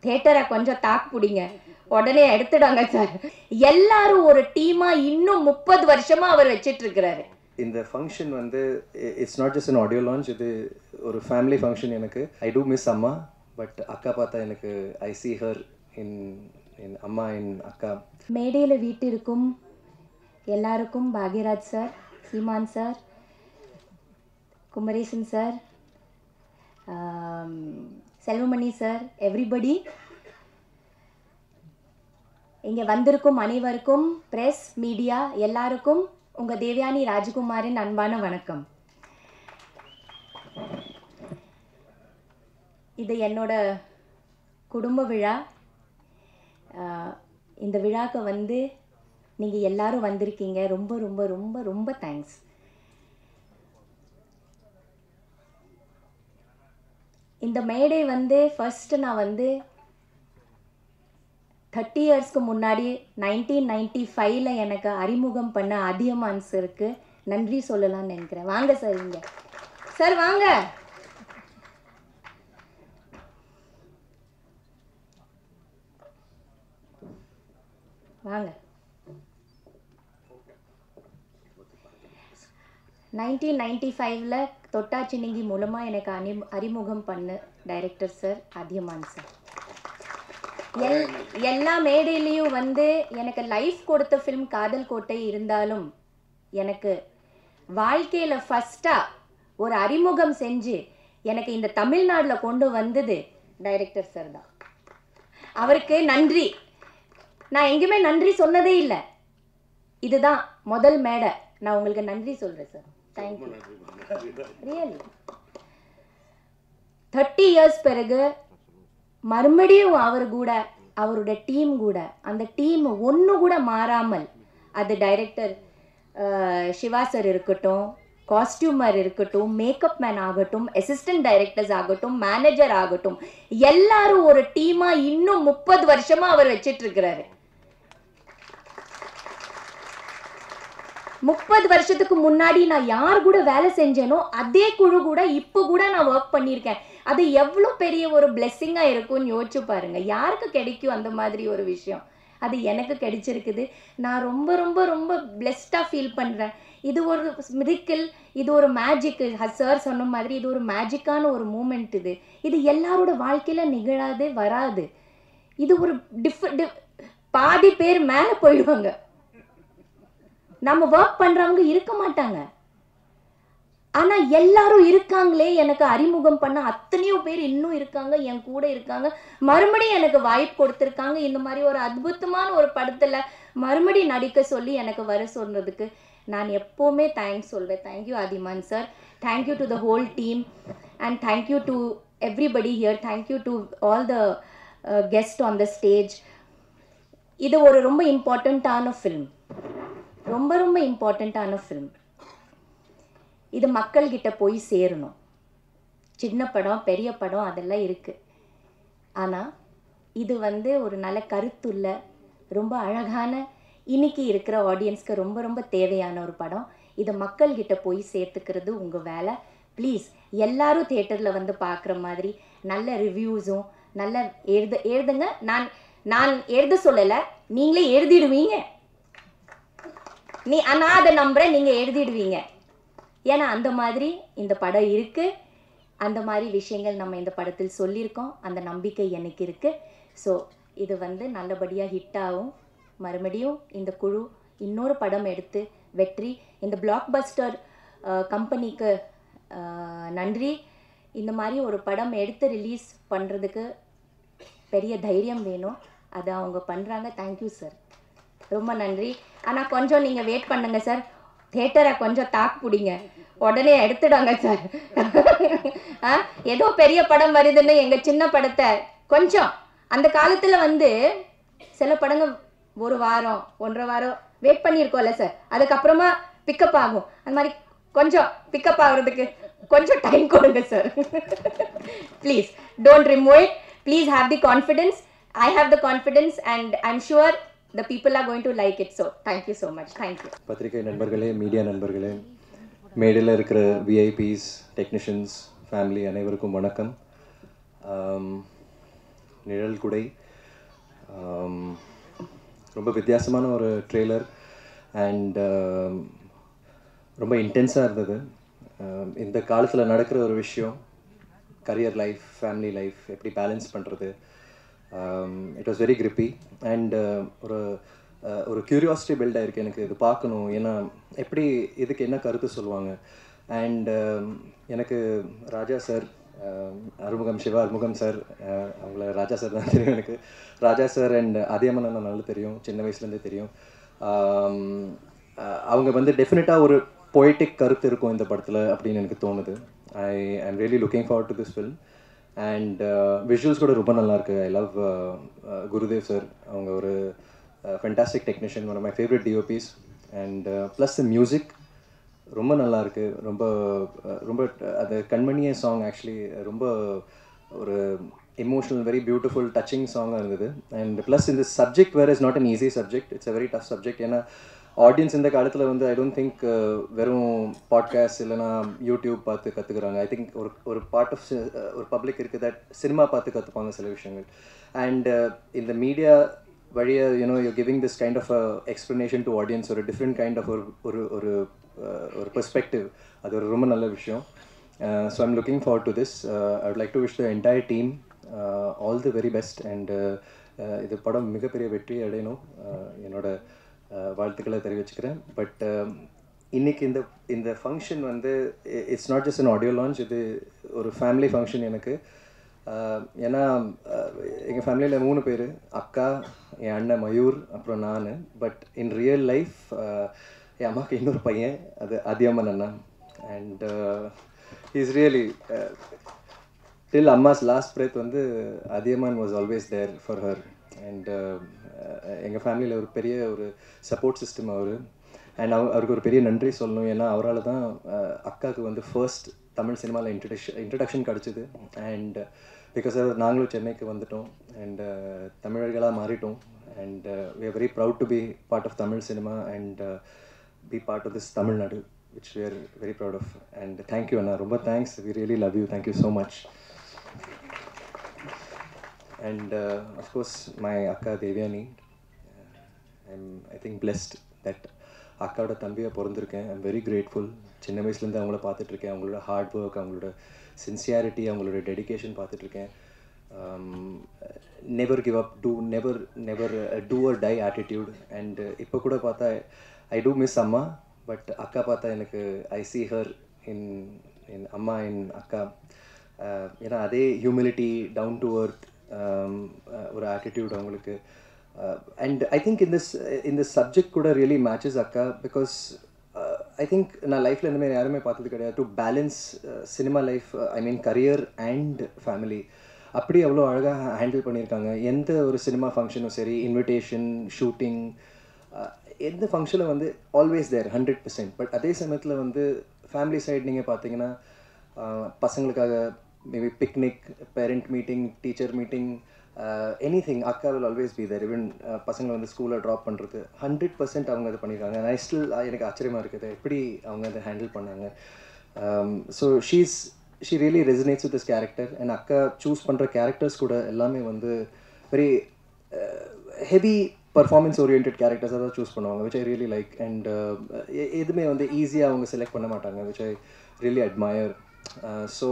தியேட்டரை கொஞ்சம் தாக்கு பிடிங்க, உடனே எடுத்துடாங்க சார். எல்லாரும் ஒரு டீமா இன்னும் 30 வருஷமா அவர் வச்சிட்டு இருக்கிறாரு. இந்த ஃபங்க்ஷன் வந்து it's not just an audio launch, இது ஒரு ஃபேமிலி ஃபங்க்ஷன். எனக்கு ஐ டூ மிஸ் அம்மா, பட் அக்கா பார்த்தா எனக்கு ஐ சி ஹர் இன் அம்மா, இன் அக்கா. மேடையில் வீட்டிற்கும் எல்லாருக்கும் Bhagyaraj sir, Seeman sir, Kumaresan sir, Selvamani sir, everybody, இங்கே வந்திருக்கும் அனைவருக்கும், ப்ரெஸ் மீடியா எல்லாருக்கும் உங்கள் தேவயானி ராஜகுமாரின் அன்பான வணக்கம். இது என்னோட குடும்ப விழா. இந்த விழாக்கு வந்து நீங்கள் எல்லாரும் வந்திருக்கீங்க. ரொம்ப ரொம்ப ரொம்ப ரொம்ப தேங்க்ஸ். இந்த மேடை வந்து ஃபர்ஸ்ட் நான் வந்து 30 இயர்ஸ்க்கு முன்னாடி 1995 எனக்கு அறிமுகம் பண்ண அதியமான் சாருக்கு நன்றி சொல்லலாம்னு நினைக்கிறேன். வாங்க சார், இங்க சார் வாங்க. வாங்க. 1995 தொட்டாச்சினிங்கி மூலமாக எனக்கு அறிமுகம் பண்ண டைரக்டர் சார் அதியமான் சார். எல்லா மேடையிலையும் வந்து எனக்கு லைஃப் கொடுத்த ஃபிலிம் காதல் கோட்டை இருந்தாலும் எனக்கு வாழ்க்கையில் ஃபஸ்ட்டாக ஒரு அறிமுகம் செஞ்சு எனக்கு இந்த தமிழ்நாட்டில் கொண்டு வந்தது டைரக்டர் சார் தான். அவருக்கு நன்றி. நான் எங்கேயுமே நன்றி சொன்னதே இல்லை. இதுதான் முதல் மேடை நான் உங்களுக்கு நன்றி சொல்கிறேன் சார். தேங்க்யூ. ரியலி 30 இயர்ஸ் பிறகு மறுபடியும் அவர் கூட, அவரோட டீம் கூட, அந்த டீம் ஒன்று கூட மாறாமல், அது டைரக்டர் சிவா சார் இருக்கட்டும், காஸ்டியூமர் இருக்கட்டும், மேக்கப் மேன் ஆகட்டும், அசிஸ்டன்ட் டைரக்டர்ஸ் ஆகட்டும், மேனேஜர் ஆகட்டும், எல்லாரும் ஒரு டீமா இன்னும் 30 வருஷமா அவர் வச்சிட்டு இருக்கிறாரு. 30 வருஷத்துக்கு முன்னாடி நான் யார் கூட வேலை செஞ்சேனோ அதே குழு கூட இப்போ கூட நான் ஒர்க் பண்ணியிருக்கேன். அது எவ்வளோ பெரிய ஒரு பிளெஸ்ஸிங்காக இருக்கும்னு யோசிச்சு பாருங்க. யாருக்கு கிடைக்கும் அந்த மாதிரி ஒரு விஷயம்? அது எனக்கு கிடைச்சிருக்குது. நான் ரொம்ப ரொம்ப ரொம்ப பிளெஸ்டாக ஃபீல் பண்ணுறேன். இது ஒரு மிரிக்கிள், இது ஒரு மேஜிக். சார் சொன்ன மாதிரி இது ஒரு மேஜிக்கான ஒரு மூமெண்ட். இது எல்லாரோட வாழ்க்கையில் நிகழாது, வராது. இது ஒரு பாதி பேர் மேலே போயிடுவாங்க, நம்ம ஒர்க் பண்ணுறவங்க இருக்க மாட்டாங்க. ஆனால் எல்லாரும் இருக்காங்களே, எனக்கு அறிமுகம் பண்ண அத்தனையோ பேர் இன்னும் இருக்காங்க, என் கூட இருக்காங்க, மறுபடியும் எனக்கு வாய்ப்பு கொடுத்துருக்காங்க. இந்த மாதிரி ஒரு அற்புதமான ஒரு படத்தில் மறுபடியும் நடிக்க சொல்லி எனக்கு வர சொன்னதுக்கு நான் எப்போவுமே தேங்க்ஸ் சொல்வேன். Thank you Athiyaman sir, thank you to the whole team, and thank you to everybody here. Thank you to all the guest on the stage. இது ஒரு ரொம்ப இம்பார்ட்டண்ட்டான ஃபில்ம், ரொம்ப ரொம்ப இம்பார்ட்டண்ட்டான ஃபில்ம். இது மக்கள்கிட்ட போய் சேரணும். சின்ன படம், பெரிய படம் அதெல்லாம் இருக்குது. ஆனால் இது வந்து ஒரு நல்ல கருத்துள்ள, ரொம்ப அழகான, இன்னைக்கு இருக்கிற ஆடியன்ஸ்க்கு ரொம்ப ரொம்ப தேவையான ஒரு படம். இதை மக்கள்கிட்ட போய் சேர்த்துக்கிறது உங்கள் வேலை. ப்ளீஸ் எல்லாரும் தியேட்டரில் வந்து பார்க்குற மாதிரி நல்ல ரிவ்யூஸும் நல்ல எழுதுங்க. நான் எழுத சொல்லலை, நீங்களே எழுதிடுவீங்க. நான் அதை நம்புகிறேன், நீங்கள் எழுதிடுவீங்க. ஏன்னா அந்த மாதிரி இந்த படம் இருக்குது. அந்த மாதிரி விஷயங்கள் நம்ம இந்த படத்தில் சொல்லியிருக்கோம். அந்த நம்பிக்கை எனக்கு இருக்குது. ஸோ இது வந்து நல்லபடியாக ஹிட் ஆகும். மறுபடியும் இந்த குழு இன்னொரு படம் எடுத்து வெற்றி. இந்த பிளாக் பஸ்டர் கம்பெனிக்கு நன்றி. இந்த மாதிரி ஒரு படம் எடுத்து ரிலீஸ் பண்ணுறதுக்கு பெரிய தைரியம் வேணும். அதை அவங்க பண்ணுறாங்க. தேங்க்யூ சார், ரொம்ப நன்றி. ஆனால் கொஞ்சம் நீங்கள் வெயிட் பண்ணுங்க சார். தியேட்டரை கொஞ்சம் தாக்கு பிடிங்க, உடனே எடுத்துடாங்க சார். ஏதோ பெரிய படம் வருதுன்னு எங்கள் சின்ன படத்தை கொஞ்சம், அந்த காலத்தில் வந்து சில படங்கள் ஒரு வாரம் 1.5 வாரம் வெயிட் பண்ணியிருக்கோம்ல சார், அதுக்கப்புறமா பிக்கப் ஆகும். அந்த மாதிரி கொஞ்சம் பிக்கப் ஆகுறதுக்கு கொஞ்சம் டைம் கொடுங்க sir. Please don't remove it. Please have the confidence. I have the confidence and I'm sure the people are going to like it. So thank you so much. Thank you. பத்திரிகை நண்பர்களே, media நண்பர்களே, மேடையில் இருக்கிற VIPs, technicians, family அனைவருக்கும் வணக்கம். நிழல் குடை. ரொம்ப வித்தியாசமான ஒரு ட்ரெய்லர் அண்ட் ரொம்ப இன்டென்ஸாக இருந்தது. இந்த காலத்தில் நடக்கிற ஒரு விஷயம், கரியர் லைஃப், ஃபேமிலி லைஃப் எப்படி பேலன்ஸ் பண்ணுறது, it was very creepy and ஒரு க்யூரியாசிட்டி பில்ட் ஆகிருக்கு எனக்கு இது பார்க்கணும். ஏன்னா எப்படி இதுக்கு என்ன கருத்து சொல்லுவாங்க. அண்ட் எனக்கு ராஜா சார், சிவா அறுமுகம் சார், அவங்கள ராஜா சார் தான் தெரியும் எனக்கு. ராஜா சார் அண்ட் அதியமன் அண்ணா நல்லா தெரியும், சின்ன வயசுலேருந்தே தெரியும். அவங்க வந்து டெஃபினட்டாக ஒரு பொய்டிக் கருத்து இருக்கும் இந்த படத்தில் அப்படின்னு எனக்கு தோணுது. I am really looking forward to this film. And visuals கூட ரொம்ப நல்லாயிருக்கு. I love Gurudev sir. அவங்க ஒரு fantastic technician, one of my favourite DOPs. And plus the music ரொம்ப நல்லாயிருக்கு. ரொம்ப ரொம்ப அது கண்மணியே சாங் ஆக்சுவலி ரொம்ப ஒரு எமோஷ்னல், வெரி பியூட்டிஃபுல், டச்சிங் சாங்காக இருந்தது. அண்ட் ப்ளஸ் இந்த subject where is not an easy subject, it's a very tough subject. ஏன்னா ஆடியன்ஸ் இந்த காலத்தில் வந்து ஐ டோன்ட் திங்க் வெறும் பாட்காஸ்ட் இல்லைனா யூடியூப் பார்த்து கற்றுக்குறாங்க. ஐ திங்க் ஒரு பார்ட் ஆஃப் ஒரு பப்ளிக் இருக்குது தட் சினிமா பார்த்து கற்றுப்பாங்க சில விஷயங்கள். அண்ட் இந்த மீடியா வழியாக you're giving this kind of explanation to audience, ஒரு டிஃப்ரெண்ட் கைண்ட் ஆஃப் ஒரு பெர்ஸ்பெக்டிவ். அது ஒரு ரொம்ப நல்ல விஷயம். So I'm looking forward to this. I would like to wish the entire team all the very best. And இது படம் மிகப்பெரிய வெற்றி அடையணும், என்னோட வாழ்த்துக்களை தெரிவிச்சுக்கிறேன். பட் இன்றைக்கி இந்த ஃபங்க்ஷன் வந்து it's not just an audio launch, இது ஒரு ஃபேமிலி ஃபங்க்ஷன் எனக்கு. ஏன்னா எங்கள் ஃபேமிலியில் 3 பேர், அக்கா, என் அண்ணன் மயூர், அப்புறம் நான். பட் இன் ரியல் லைஃப் என் அம்மாவுக்கு இன்னொரு பையன், அது அதியமன் அண்ணா. அண்ட் இஸ் ரியலி டில் அம்மாஸ் லாஸ்ட் பிரெத் வந்து Athiyaman was always there for her. And எங்கள் ஃபேமிலியில் ஒரு பெரிய ஒரு சப்போர்ட் சிஸ்டம் அவர். அண்ட் அவருக்கு ஒரு பெரிய நன்றி சொல்லணும். ஏன்னா அவரால் தான் அக்காவுக்கு வந்து ஃபர்ஸ்ட் தமிழ் சினிமாவில் இன்ட்ரடக்ஷன் கிடச்சிது. அண்ட் பிகாஸ் நாங்களும் சென்னைக்கு வந்துட்டோம் அண்ட் தமிழர்களாக மாறிட்டோம். And we are very proud to be part of Tamil cinema and be part of this Tamil Nadu, which we are very proud of. And thank you Anna, ரொம்ப thanks, we really love you, thank you so much. And of course my akka Devyani, I think blessed that அக்காவோட தம்பியாக பிறந்திருக்கேன். I'm very grateful. சின்ன வயசுலேருந்து அவங்கள பார்த்துட்ருக்கேன். அவங்களோட hard work, அவங்களோட sincerity, அவங்களோட டெடிக்கேஷன் பார்த்துட்ருக்கேன். Never give up, never do or die attitude. And இப்போ கூட பார்த்தா ஐ டூ மிஸ் அம்மா, பட் அக்கா பார்த்தா எனக்கு ஐ சி ஹர் இன் அம்மா, இன் அக்கா. ஏன்னா அதே ஹியூமிலிட்டி, டவுன் டு எர்த் ஒரு ஆட்டிடியூட் அவங்களுக்கு. And I think in this subject kuda really matches akka, because I think na life la indha yarume paathathu kediyadhu to balance cinema life, I mean career and family. அப்படி அவ்வளோ அழகாக handle பண்ணியிருக்காங்க. எந்த ஒரு cinema ஃபங்க்ஷனும் சரி, invitation, shooting, எந்த ஃபங்க்ஷனில் வந்து ஆல்வேஸ் தேர் 100%. பட் அதே சமயத்தில் வந்து ஃபேமிலி சைடு நீங்கள் பார்த்தீங்கன்னா பசங்களுக்காக maybe picnic, parent meeting, teacher meeting, anything, akka will always be there. even பசங்களை வந்து ஸ்கூலில் ட்ராப் பண்ணுறது 100% அவங்க அது பண்ணியிருக்காங்க. நான் ஸ்டில் எனக்கு ஆச்சரியமாக இருக்குது எப்படி அவங்க அதை ஹேண்டில் பண்ணாங்க. So she really resonates with this character. and akka choose பண்ணுற கேரக்டர்ஸ் கூட எல்லாமே வந்து வெரி ஹெவி பர்ஃபார்மன்ஸ் ஓரியன்ட் கேரக்டர்ஸாக தான் சூஸ் பண்ணுவாங்க, which I really like. and எதுவுமே வந்து ஈஸியாக அவங்க செலக்ட் பண்ண மாட்டாங்க, which I really admire. so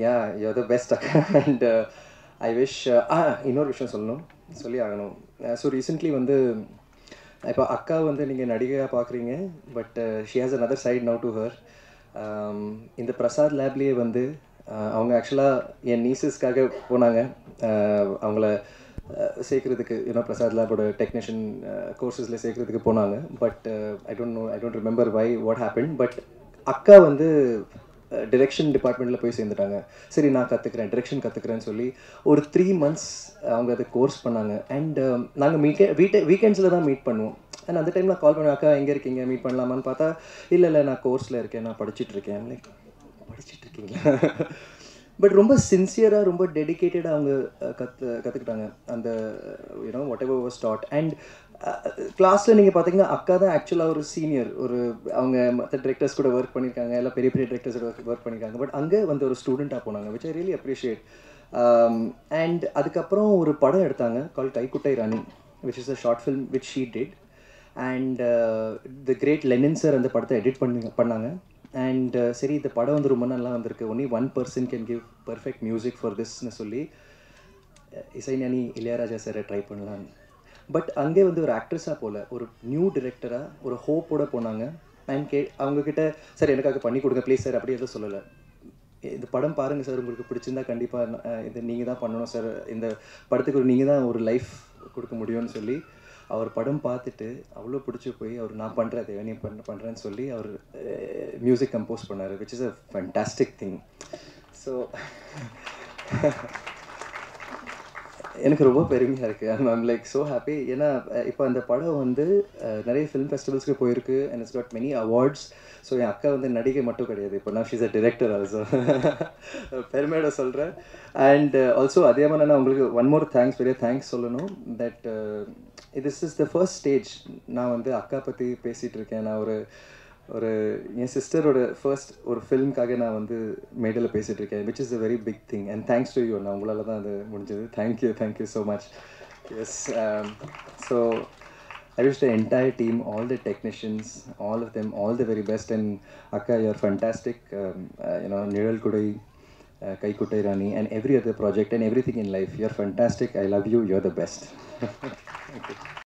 yeah, you're the best akka. and I wish இன்னொரு விஷயம் சொல்லி ஆகணும். ஸோ ரீசெண்ட்லி வந்து இப்போ அக்கா வந்து நீங்கள் நடிகையாக பார்க்குறீங்க, but she has another side now to her. இந்த பிரசாத் லேப்லேயே வந்து அவங்க ஆக்சுவலாக என் நீசஸ்க்காக போனாங்க. அவங்கள சேர்க்குறதுக்கு பிரசாத் லேபோட டெக்னீஷியன் கோர்சஸில் சேர்க்குறதுக்கு போனாங்க. But I don't remember why what happen. But அக்கா வந்து டிரெக்ஷன் டிபார்ட்மெண்ட்டில் போய் சேர்ந்துட்டாங்க. சரி நான் கற்றுக்குறேன், டிரெக்ஷன் கற்றுக்குறேன்னு சொல்லி ஒரு 3 months அவங்க அதை கோர்ஸ் பண்ணாங்க. அண்ட் நாங்கள் வீக்கெண்ட்ஸில் தான் மீட் பண்ணுவோம். அண்ட் அந்த டைம் நான் கால் பண்ணுவேன், அக்கா எங்கே இருக்கீங்க, மீட் பண்ணலாமான்னு பார்த்தா இல்லை நான் கோர்ஸில் இருக்கேன், நான் படிச்சுட்ருக்கேன். லைக் படிச்சுட்ருக்கீங்களா? பட் ரொம்ப சின்சியராக, ரொம்ப டெடிக்கேட்டடாக அவங்க கற்றுக்கிட்டாங்க அந்த what ever was dot. And கிளாஸில் நீங்கள் பார்த்தீங்கன்னா அக்கா தான் ஆக்சுவலாக ஒரு சீனியர். அவங்க மற்ற டிரெக்டர்ஸ் கூட ஒர்க் பண்ணியிருக்காங்க, எல்லாம் பெரிய பெரிய டிரெக்டர்ஸ் கூட ஒர்க் பண்ணியிருக்காங்க. பட் அங்கே வந்து ஒரு ஸ்டூடெண்ட்டாக போனாங்க, which I really appreciate. And அதுக்கப்புறம் ஒரு படம் எடுத்தாங்க Kaal Kaikuttai Rani which is a short film which she did and the great Lenin sir அந்த படத்தை எடிட் பண்ணாங்க அண்ட் சரி இந்த படம் வந்து ரொம்ப நல்லா வந்திருக்கு only one person can give perfect music for திஸ்ன்னு சொல்லி இசைஞானி இளையராஜா சாரை ட்ரை பண்ணலாம். பட் அங்கே வந்து ஒரு ஆக்ட்ரஸாக போல் ஒரு நியூ டிரெக்டராக ஒரு ஹோப்போடு போனாங்க அண்ட் அவங்கக்கிட்ட சார் எனக்காக பண்ணி கொடுங்க ப்ளீஸ் சார் அப்படி எதுவும் சொல்லலை. இந்த படம் பாருங்கள் சார் உங்களுக்கு பிடிச்சிருந்தா கண்டிப்பாக இது நீங்கள் தான் பண்ணணும் சார் இந்த படத்துக்கு நீங்கள் தான் ஒரு லைஃப் கொடுக்க முடியும்னு சொல்லி அவர் படம் பார்த்துட்டு அவ்வளோ பிடிச்சி போய் அவர் நான் பண்ணுறேன் தேவனி பண்ணுறேன்னு சொல்லி அவர் மியூசிக் கம்போஸ் பண்ணார் which is a fantastic thing. So எனக்கு ரொம்ப பெருமையாக இருக்குது. I'm like so happy. ஏன்னா இப்போ அந்த படம் வந்து நிறைய ஃபிலிம் ஃபெஸ்டிவல்ஸ்க்கு போயிருக்கு and it's got many awards. So என் அக்கா வந்து நடிகை மட்டும் கிடையாது, இப்போ நான் ஷீஸ் அ டிரெக்டர் ஆல்சோ. பெருமையோட சொல்கிறேன். அண்ட் ஆல்சோ அதே மாதிரி நான் உங்களுக்கு ஒன் மோர் தேங்க்ஸ், பெரிய தேங்க்ஸ் சொல்லணும். That this is the first stage நான் வந்து அக்கா பற்றி பேசிகிட்டு இருக்கேன். நான் ஒரு என் சிஸ்டரோட ஃபர்ஸ்ட் ஒரு ஃபிலிம்காக நான் வந்து மேடையில் பேசிகிட்டு இருக்கேன் which is a very big thing and thanks to you. நான் உங்களால் தான் அது முடிஞ்சது. Thank you so much. Yes, so I wish the entire team, all the technicians, all of them, all the very best. And Akka, you're fantastic. Nirul Kudai, Kaikuttai Rani, and every other project and everything in life. You're fantastic. I love you. You're the best. Thank you.